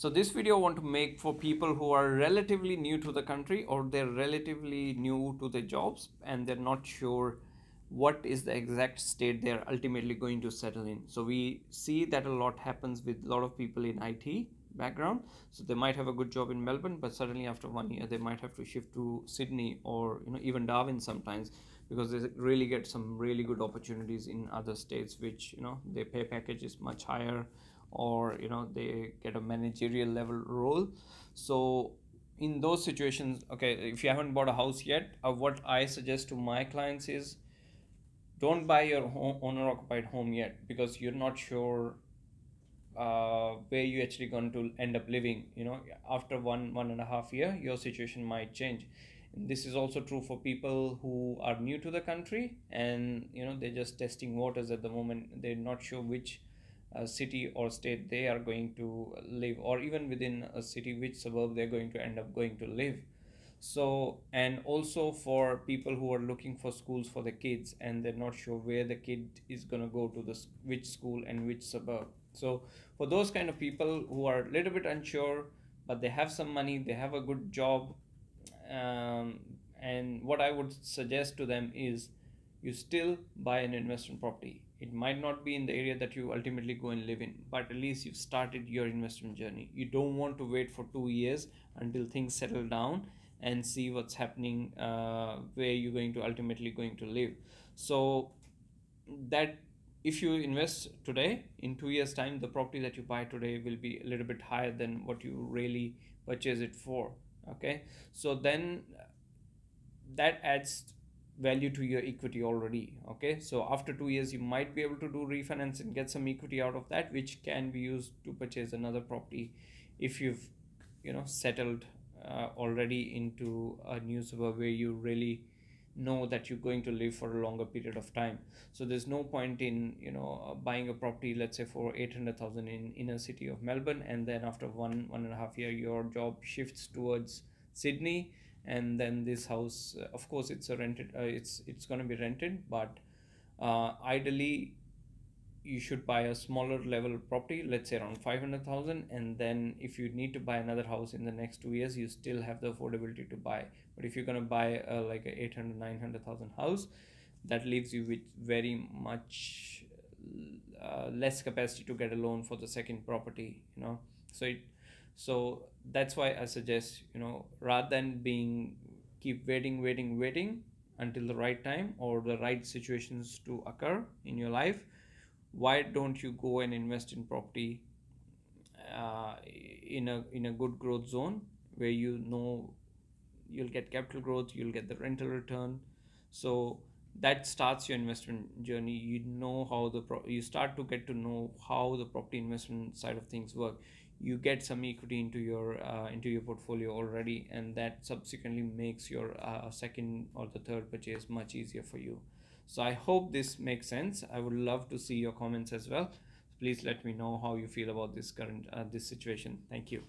So this video I want to make for people who are relatively new to the country, or they're relatively new to the jobs and they're not sure what is the exact state they're ultimately going to settle in. So we see that a lot happens with a lot of people in IT background. So they might have a good job in Melbourne, but suddenly after 1 year they might have to shift to Sydney or even Darwin sometimes, because they really get some really good opportunities in other states, which their pay package is much higher, or they get a managerial level role. So in those situations, okay, if you haven't bought a house yet, what I suggest to my clients is, don't buy your owner occupied home yet, because you're not sure where you actually going to end up living. After 1.5 year your situation might change. And this is also true for people who are new to the country, and they're just testing waters at the moment. They're not sure which city or state they are going to live, or even within a city which suburb they're going to end up going to live. So, and also for people who are looking for schools for the kids and they're not sure where the kid is going to go to, which school and which suburb. So for those kind of people who are a little bit unsure, but they have some money, they have a good job, and what I would suggest to them is, you still buy an investment property. It might not be in the area that you ultimately go and live in, but at least you've started your investment journey. You don't want to wait for 2 years until things settle down and see what's happening, where you're going to ultimately going to live. So that if you invest today, in 2 years time the property that you buy today will be a little bit higher than what you really purchase it for. Okay, so then that adds value to your equity already. Okay, so after 2 years you might be able to do refinance and get some equity out of that, which can be used to purchase another property if you've settled already into a new suburb where you really know that you're going to live for a longer period of time. So there's no point in buying a property, let's say for 800,000 in inner city of Melbourne, and then after 1.5 year your job shifts towards Sydney, and then this house, of course it's a rented, it's going to be rented, but ideally you should buy a smaller level property, let's say around 500,000, and then if you need to buy another house in the next 2 years, you still have the affordability to buy. But if you're going to buy like a 800 900,000 house, that leaves you with very much less capacity to get a loan for the second property. So that's why I suggest, rather than being keep waiting until the right time or the right situations to occur in your life, why don't you go and invest in property in a good growth zone, where you'll get capital growth, you'll get the rental return. So that starts your investment journey. You start to get to know how the property investment side of things work. You get some equity into your portfolio already, and that subsequently makes your second or the third purchase much easier for you. So I hope this makes sense. I would love to see your comments as well. Please let me know how you feel about this situation. Thank you.